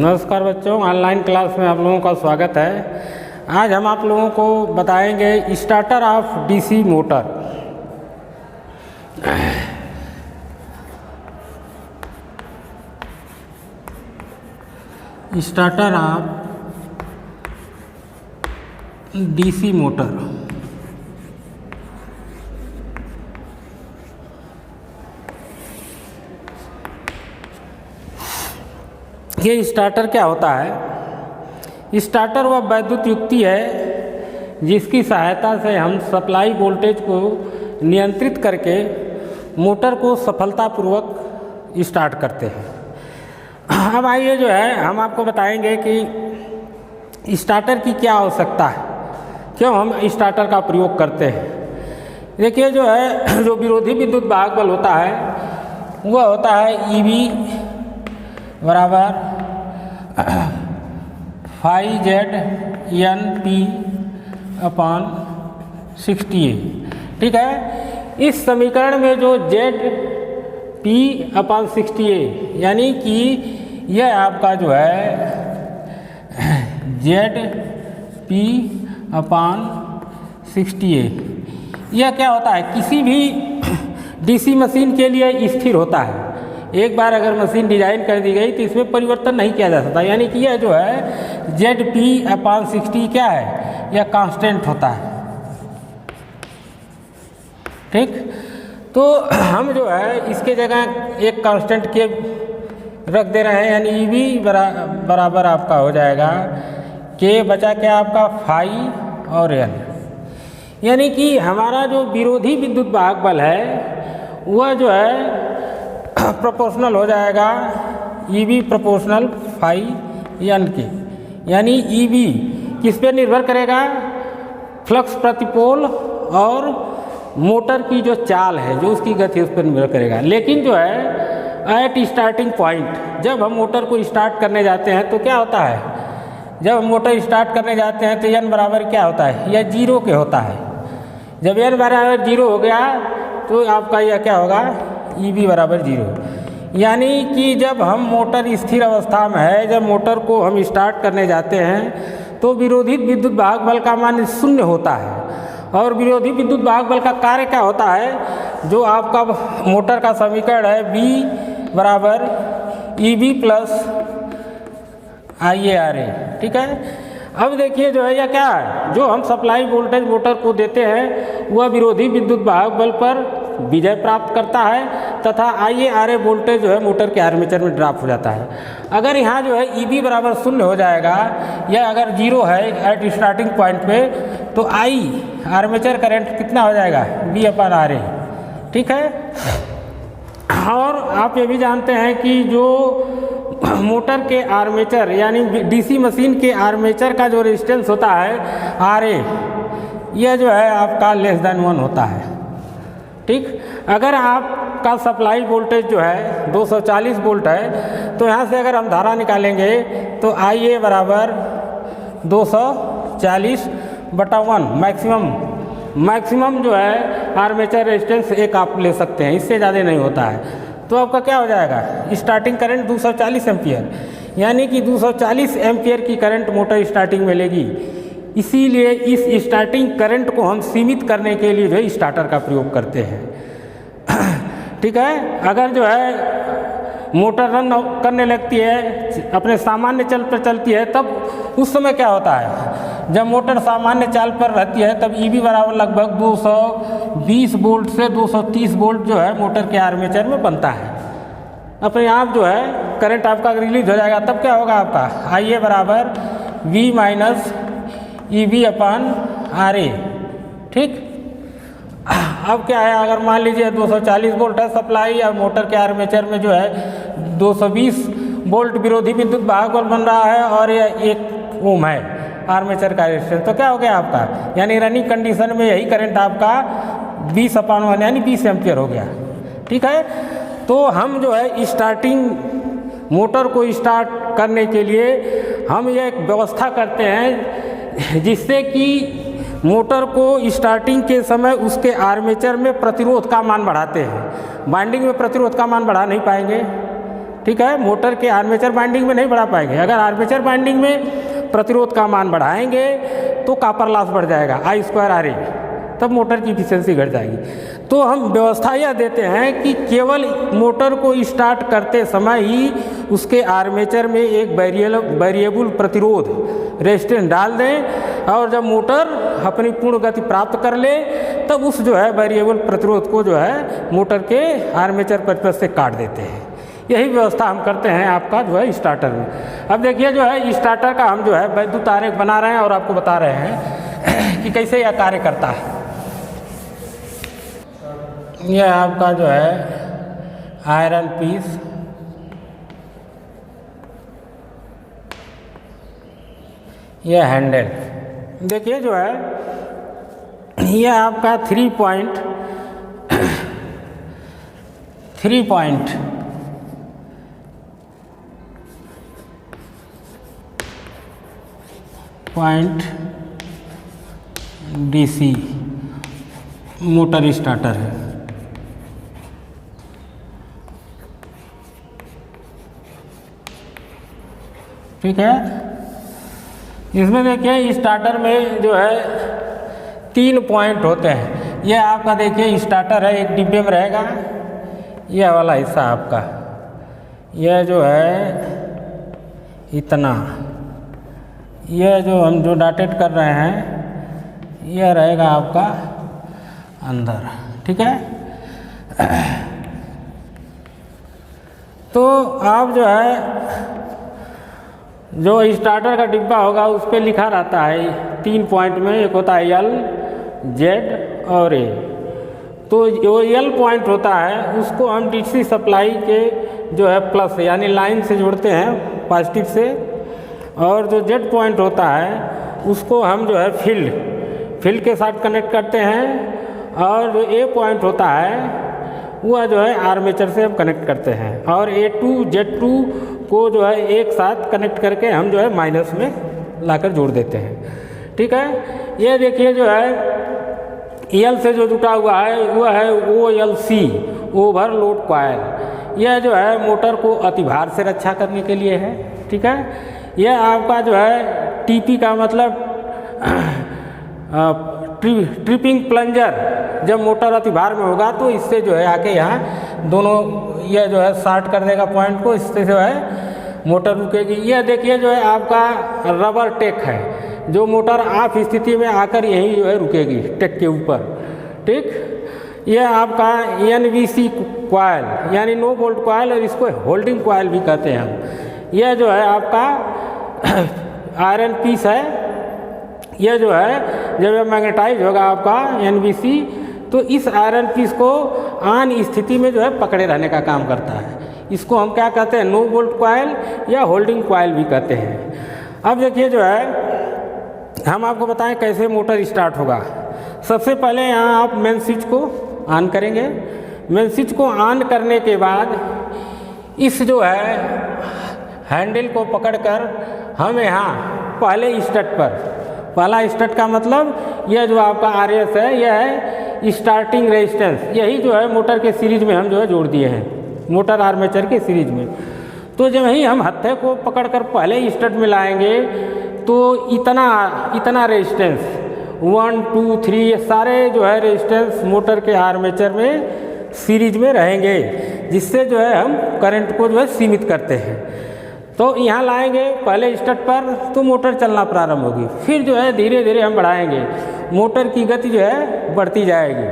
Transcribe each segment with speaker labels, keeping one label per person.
Speaker 1: नमस्कार बच्चों, online class में आप लोगों का स्वागत है। आज हम आप लोगों को बताएंगे starter of DC motor. Starter of DC motor. ये स्टार्टर क्या होता है? स्टार्टर वह वैद्युत युक्ति है जिसकी सहायता से हम सप्लाई वोल्टेज को नियंत्रित करके मोटर को सफलतापूर्वक स्टार्ट करते हैं। अब आइए जो है हम आपको बताएंगे कि स्टार्टर की क्या आवश्यकता है, क्यों हम स्टार्टर का प्रयोग करते हैं। देखिए जो है, जो विरोधी विद्युत वाहक बल होता है वह होता है EB बराबर phi Z N P upon 60A। ठीक है, इस समीकरण में जो जेड पी अपॉन 60A यानी कि यह आपका जो है जेड पी अपॉन 60A, यह क्या होता है? किसी भी डीसी मशीन के लिए स्थिर होता है। एक बार अगर मशीन डिजाइन कर दी गई तो इसमें परिवर्तन नहीं किया जा सकता, यानी कि यह जो है जेड पी अपॉन 60 क्या है? यह कांस्टेंट होता है। ठीक, तो हम जो है इसके जगह एक कांस्टेंट के रख दे रहे हैं, यानी EB बराबर आपका हो जाएगा के बचा क्या आपका फाई और एन, यानी कि हमारा जो विरोधी विद्युत वाहक बल है वह जो है प्रोपोर्शनल हो जाएगा EB प्रोपोर्शनल फाई एन के, यानी EB किस पे निर्भर करेगा? फ्लक्स प्रतिपोल और मोटर की जो चाल है, जो उसकी गति, उस पर निर्भर करेगा। लेकिन जो है एट स्टार्टिंग पॉइंट, जब हम मोटर को स्टार्ट करने जाते हैं तो क्या होता है? जब हम मोटर स्टार्ट करने जाते हैं तो n बराबर क्या होता है? यह 0 के होता है। जब n बराबर 0 हो गया तो आपका यह क्या होगा? EB बराबर 0। यानी कि जब हम मोटर स्थिर अवस्था में है, जब मोटर को हम स्टार्ट करने जाते हैं तो विरोधी विद्युत वाहक बल का मान 0 होता है। और विरोधी विद्युत वाहक बल का कार्य क्या होता है? जो आपका मोटर का समीकरण है B बराबर EB प्लस IARA। ठीक है, अब देखिए जो है यह क्या है? जो हम सप्लाई वोल्टेज मोटर को देते हैं वह विरोधी विद्युत वाहक बल पर विजय प्राप्त करता है तथा IARA वोल्टेज जो है मोटर के आर्मेचर में ड्रॉप हो जाता है। अगर यहाँ जो है EB बराबर 0 हो जाएगा या अगर 0 है एट स्टार्टिंग पॉइंट पे, तो I आर्मेचर करंट कितना हो जाएगा? B upon RA। ठीक है, और आप ये भी जानते हैं कि जो मोटर के आर्मेचर यानी डीसी मशीन के आर्मेचर का जो रेजिस्टेंस होता है RA, यह जो है आपका लेस देन 1 होता है। ठीक, अगर आपका सप्लाई वोल्टेज जो है 240 वोल्ट है तो यहाँ से अगर हम धारा निकालेंगे तो IA बराबर 240/1 मैक्सिमम जो है आर्मेचर रेजिस्टेंस एक आप ले सकते हैं, इससे ज़्यादा नहीं होता है। तो आपका क्या हो जाएगा? स्टार्टिंग करंट 240 एम्पियर, यानी कि 240 एम्पियर की करंट मोटर स्टार्टिंग में लेगी। इसीलिए इस स्टार्टिंग करंट को हम सीमित करने के लिए जो है स्टार्टर का प्रयोग करते हैं। ठीक है, अगर जो है मोटर रन करने लगती है, अपने सामान्य चल पर चलती है, तब उस समय क्या होता है? जब मोटर सामान्य चाल पर रहती है तब EB बराबर लगभग 220 वोल्ट से 230 वोल्ट जो है मोटर के आर्मेचर में बनता है। अपने आप जो है करंट आपका रिलीज हो जाएगा, तब क्या होगा आपका? IA बराबर V minus EB upon RA। ठीक, अब क्या है? अगर मान लीजिए 240 वोल्ट है सप्लाई और मोटर के आर्मेचर में जो है 220 वोल्ट विरोधी विद्युत वाहक बल बन रहा है और यह 1 ओम है आर्मेचर का रेजिस्टेंस, तो क्या हो गया आपका? यानी रनिंग कंडीशन में यही करंट आपका 20/1 यानी 20 एम्पियर हो गया। ठीक है, तो हम जो है स्टार्टिंग मोटर को स्टार्ट करने के लिए हम ये एक व्यवस्था करते हैं जिससे कि मोटर को स्टार्टिंग के समय उसके आर्मेचर में प्रतिरोध का मान बढ़ाते हैं। बाइंडिंग में प्रतिरोध का मान बढ़ा नहीं पाएंगे, ठीक है, मोटर के आर्मेचर बाइंडिंग में नहीं बढ़ा पाएंगे। अगर आर्मेचर बाइंडिंग में प्रतिरोध का मान बढ़ाएंगे तो कॉपर लॉस बढ़ जाएगा I²Ra, तब मोटर की इफिशियंसी घट जाएगी। तो हम व्यवस्था यह देते हैं कि केवल मोटर को स्टार्ट करते समय ही उसके आर्मेचर में एक वेरिएबल प्रतिरोध रेजिस्टेंस डाल दें, और जब मोटर अपनी पूर्ण गति प्राप्त कर ले तब उस जो है वेरिएबल प्रतिरोध को जो है मोटर के आर्मेचर परिपथ से काट देते हैं। यही व्यवस्था हम करते हैं आपका जो है स्टार्टर में। अब देखिए जो है स्टार्टर का हम जो है वैद्युत आरेख बना रहे हैं और आपको बता रहे हैं कि कैसे यह कार्य करता है। यह आपका जो है आयरन पीस, यह हैंडल, देखिए जो है यह आपका 3 पॉइंट DC मोटर स्टार्टर है। ठीक है, इसमें देखिए स्टार्टर में जो है 3 पॉइंट होते हैं। यह आपका देखिए स्टार्टर है, एक डिब्बे में रहेगा, यह वाला हिस्सा आपका, यह जो है इतना, यह जो हम जो डॉटेड कर रहे हैं यह रहेगा आपका अंदर। ठीक है, तो आप जो है जो स्टार्टर का डिब्बा होगा उस पर लिखा रहता है 3 पॉइंट में, एक होता है L, Z और A। तो जो L पॉइंट होता है उसको हम DC सप्लाई के जो है प्लस यानी लाइन से जोड़ते हैं पॉजिटिव से, और जो Z पॉइंट होता है उसको हम जो है फील्ड के साथ कनेक्ट करते हैं, और जो A पॉइंट होता है वह जो है आर्मेचर से हम कनेक्ट करते हैं, और A2 Z2 को जो है एक साथ कनेक्ट करके हम जो है माइनस में लाकर जोड़ देते हैं। ठीक है, ये देखिए जो है L से जो जुटा हुआ है वह है OLC, ओवरलोड कॉइल। यह जो है मोटर को अतिभार से रक्षा करने के लिए है। ठीक है, यह आपका जो है TP का मतलब ट्रिपिंग प्लंजर, जब मोटर अतिभार में होगा तो इससे जो है आके यहाँ दोनों यह जो है शॉर्ट कर देगा पॉइंट को, इससे जो है मोटर रुकेगी। यह देखिए जो है आपका रबर टेक है, जो मोटर ऑफ स्थिति में आकर यही जो है रुकेगी टेक के ऊपर। ठीक, यह आपका NVC कॉइल यानी नो बोल्ट कॉइल, और इसको होल्डिंग कॉइल भी कहते हैं हम। यह जो है आपका आयरन पीस है, यह जो है जब यह मैग्नेटाइज होगा आपका NVC तो इस आयरन पीस को ऑन स्थिति में जो है पकड़े रहने का काम करता है। इसको हम क्या कहते हैं, नो बोल्ट कॉइल या होल्डिंग कॉइल भी कहते हैं। अब देखिए जो है हम आपको बताएं कैसे मोटर स्टार्ट होगा। सबसे पहले यहाँ आप मेन स्विच को ऑन करेंगे। मेन स्विच को ऑन करने के बाद इस जो है हैंडल को पकड़कर हम यहाँ पहले स्टड पर, पहला स्टड का मतलब यह जो आपका RS है यह है स्टार्टिंग रेजिस्टेंस, यही जो है मोटर के सीरीज में हम जो है जोड़ दिए हैं, मोटर आर्मेचर के सीरीज में। तो जब ही हम हत्थे को पकड़कर पहले स्टड में लाएंगे तो इतना रेजिस्टेंस 1 2 3 ये सारे जो है रेजिस्टेंस मोटर के आर्मेचर में सीरीज में रहेंगे, जिससे जो है हम करंट को जो है सीमित करते हैं। तो यहाँ लाएंगे पहले स्टड पर तो मोटर चलना प्रारंभ होगी, फिर जो है धीरे धीरे हम बढ़ाएंगे, मोटर की गति जो है बढ़ती जाएगी,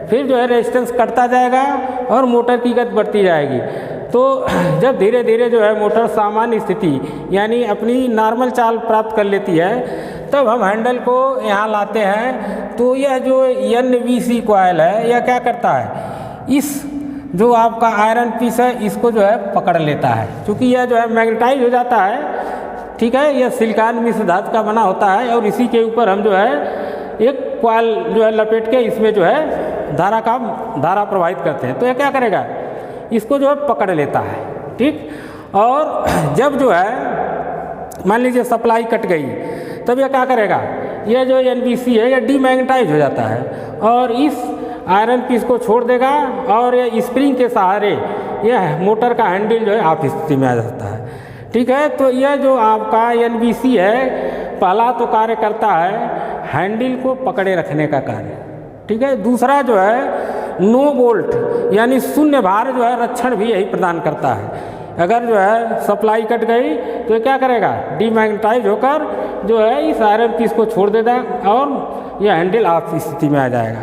Speaker 1: फिर जो है रेजिस्टेंस कटता जाएगा और मोटर की गति बढ़ती जाएगी। तो जब धीरे धीरे जो है मोटर सामान्य स्थिति यानी अपनी नॉर्मल चाल प्राप्त कर लेती है, तब हम हैंडल को यहाँ लाते हैं। तो यह जो NVC कॉइल है यह क्या करता है, इस जो आपका आयरन पीस है इसको जो है पकड़ लेता है, क्योंकि यह जो है मैग्नेटाइज हो जाता है। ठीक है, यह सिलिकॉन मिश्र धातु का बना होता है, और इसी के ऊपर हम जो है एक कॉइल जो है लपेट के इसमें जो है धारा प्रवाहित करते हैं। तो यह क्या करेगा, इसको जो है पकड़ लेता है। ठीक, और जब जो है मान लीजिए सप्लाई कट गई, तब यह क्या करेगा, यह जो NVC है यह डीमैग्नेटाइज हो जाता है और इस आयरन पीस को छोड़ देगा, और ये स्प्रिंग के सहारे यह मोटर का हैंडल जो है ऑफ स्थिति में आ जाता है। ठीक है, तो यह जो आपका NBC है, पहला तो कार्य करता है हैंडल को पकड़े रखने का कार्य। ठीक है, दूसरा जो है नो बोल्ट यानी शून्य भार जो है रक्षण भी यही प्रदान करता है। अगर जो है सप्लाई कट गई तो ये क्या करेगा, डीमैग्नेटाइज होकर जो है इस आयरन पीस को छोड़ देगा और यह हैंडल ऑफ स्थिति में आ जाएगा।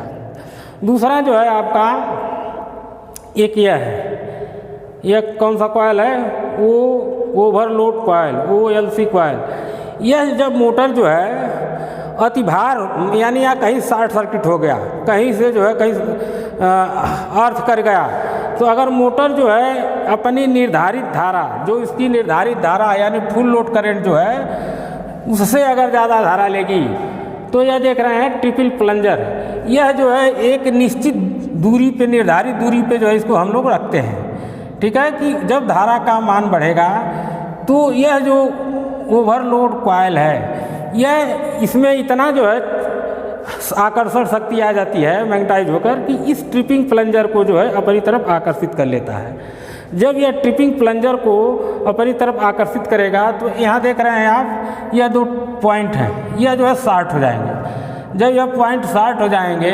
Speaker 1: दूसरा जो है आपका एक यह है, यह कौन सा कॉइल है, वो ओवरलोड कॉइल, OLC कॉइल। यह जब मोटर जो है अति भार यानी या कहीं शॉर्ट सर्किट हो गया, कहीं से जो है कहीं अर्थ कर गया, तो अगर मोटर जो है अपनी निर्धारित धारा, जो इसकी निर्धारित धारा यानी फुल लोड करंट जो है उससे अगर ज़्यादा धारा लेगी, तो यह देख रहे हैं ट्रिपल प्लंजर, यह जो है एक निश्चित दूरी पे, निर्धारित दूरी पे जो है इसको हम लोग रखते हैं। ठीक है, कि जब धारा का मान बढ़ेगा तो यह जो ओवरलोड कॉइल है, यह इसमें इतना जो है आकर्षण शक्ति आ जाती है मैग्नेटाइज होकर कि इस ट्रिपिंग प्लंजर को जो है अपनी तरफ आकर्षित कर लेता है। जब यह ट्रिपिंग प्लंजर को अपनी तरफ आकर्षित करेगा तो यहाँ देख रहे हैं आप, यह दो पॉइंट हैं, यह जो है शॉर्ट हो जाएंगे। जब यह पॉइंट शॉर्ट हो जाएंगे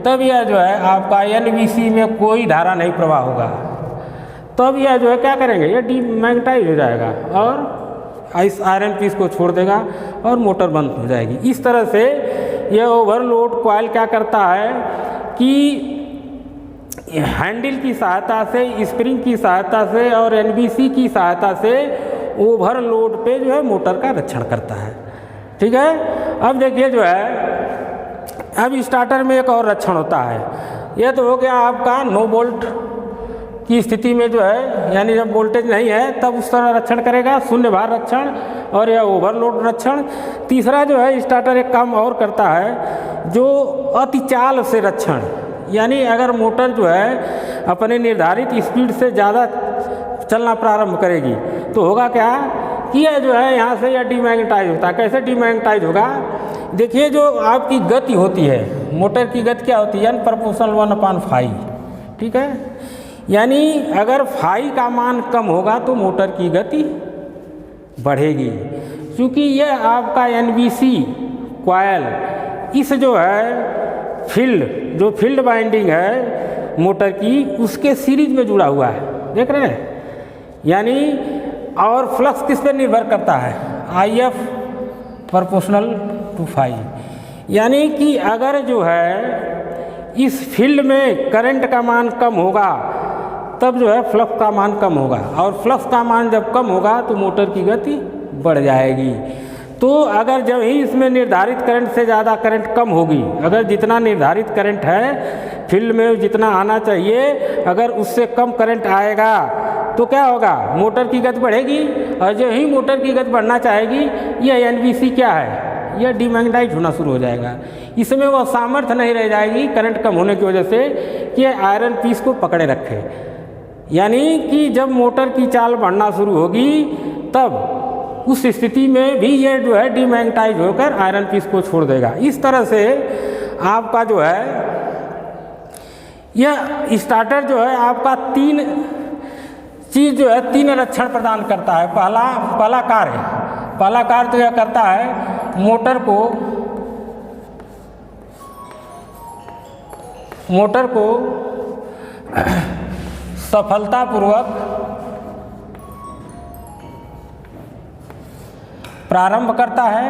Speaker 1: तब यह जो है आपका NBC में कोई धारा नहीं प्रवाह होगा, तब यह जो है क्या करेंगे, यह डीमैग्नेटाइज हो जाएगा और इस आयरन पीस को छोड़ देगा और मोटर बंद हो जाएगी। इस तरह से यह ओवरलोड कॉइल क्या करता है कि हैंडल की सहायता से, स्प्रिंग की सहायता से और NBC की सहायता से ओवरलोड पे जो है मोटर का रक्षण करता है। ठीक है, अब देखिए जो है अब स्टार्टर में एक और रक्षण होता है। यह तो हो गया आपका नो बोल्ट की स्थिति में जो है, यानी जब वोल्टेज नहीं है तब उस तरह रक्षण करेगा, शून्य भार रक्षण और यह ओवरलोड रक्षण। तीसरा जो है स्टार्टर एक काम और करता है जो अतिचाल से रक्षण, यानी अगर मोटर जो है अपने निर्धारित स्पीड से ज़्यादा चलना प्रारंभ करेगी तो होगा क्या कि यह जो है यहाँ से यह डीमैग्नेटाइज होता है। कैसे डीमैग्नेटाइज होगा, देखिए जो आपकी गति होती है, मोटर की गति क्या होती है, N = 1/φ। ठीक है, यानी अगर फाई का मान कम होगा तो मोटर की गति बढ़ेगी। क्योंकि यह आपका NBC कॉइल इस जो है फील्ड वाइंडिंग है मोटर की, उसके सीरीज में जुड़ा हुआ है, देख रहे हैं। यानी और फ्लक्स किस पे निर्भर करता है, IF ∝ φ। यानी कि अगर जो है इस फील्ड में करंट का मान कम होगा तब जो है फ्लक्स का मान कम होगा, और फ्लक्स का मान जब कम होगा तो मोटर की गति बढ़ जाएगी। तो अगर जब ही इसमें निर्धारित करंट से ज़्यादा करंट कम होगी, अगर जितना निर्धारित करंट है फील्ड में जितना आना चाहिए, अगर उससे कम करंट आएगा तो क्या होगा, मोटर की गति बढ़ेगी। और जब ही मोटर की गति बढ़ना चाहेगी, यह NBC क्या है, यह डीमैग्नेटाइज होना शुरू हो जाएगा। इसमें वह सामर्थ्य नहीं रह जाएगी करंट कम होने की वजह से कि आयरन पीस को पकड़े रखे। यानी कि जब मोटर की चाल बढ़ना शुरू होगी तब उस स्थिति में भी ये जो है डीमैग्नेटाइज होकर आयरन पीस को छोड़ देगा। इस तरह से आपका जो है यह स्टार्टर जो है आपका तीन चीज़ जो है, तीन रक्षण प्रदान करता है। पहला कार्य तो यह करता है मोटर को सफलतापूर्वक प्रारंभ करता है।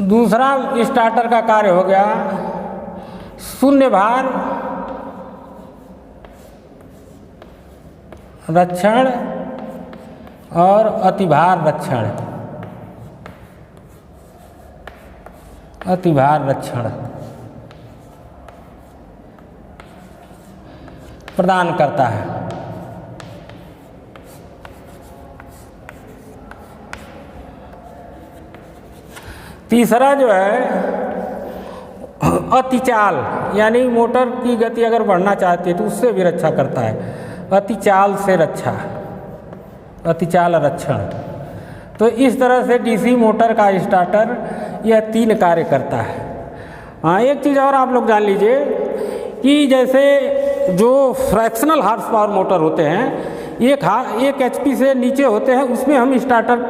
Speaker 1: दूसरा स्टार्टर का कार्य हो गया शून्य भार रक्षण और अतिभार रक्षण प्रदान करता है। तीसरा जो है अतिचाल, यानी मोटर की गति अगर बढ़ना चाहती है तो उससे भी रक्षा करता है। अतिचाल रक्षण। तो इस तरह से डीसी मोटर का स्टार्टर यह 3 कार्य करता है। हाँ, एक चीज़ और आप लोग जान लीजिए कि जैसे जो फ्रैक्शनल हार्स पावर मोटर होते हैं, 1 HP से नीचे होते हैं, उसमें हम स्टार्टर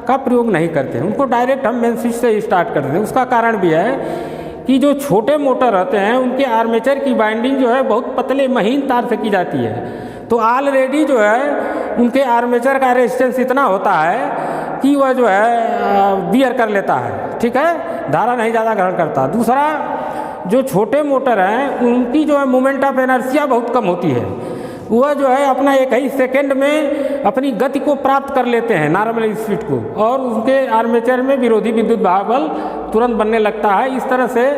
Speaker 1: का प्रयोग नहीं करते हैं, उनको डायरेक्ट हम मेन स्विच से स्टार्ट करते हैं। उसका कारण भी है कि जो छोटे मोटर रहते हैं उनके आर्मेचर की बाइंडिंग जो है बहुत पतले महीन तार से की जाती है, तो ऑलरेडी जो है उनके आर्मेचर का रेजिस्टेंस इतना होता है कि वह जो है बियर कर लेता है, ठीक है, धारा नहीं ज़्यादा ग्रहण करता। दूसरा, जो छोटे मोटर हैं उनकी जो है मोमेंट ऑफ इनर्शिया बहुत कम होती है, वह जो है अपना 1 ही सेकेंड में अपनी गति को प्राप्त कर लेते हैं नॉर्मल स्पीड को, और उनके आर्मेचर में विरोधी विद्युत भार बल तुरंत बनने लगता है। इस तरह से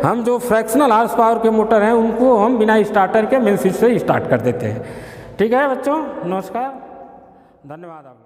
Speaker 1: हम जो फ्रैक्शनल हार्स पावर के मोटर हैं उनको हम बिना स्टार्टर के मेन स्विच से स्टार्ट कर देते हैं। ठीक है बच्चों, नमस्कार, धन्यवाद आप।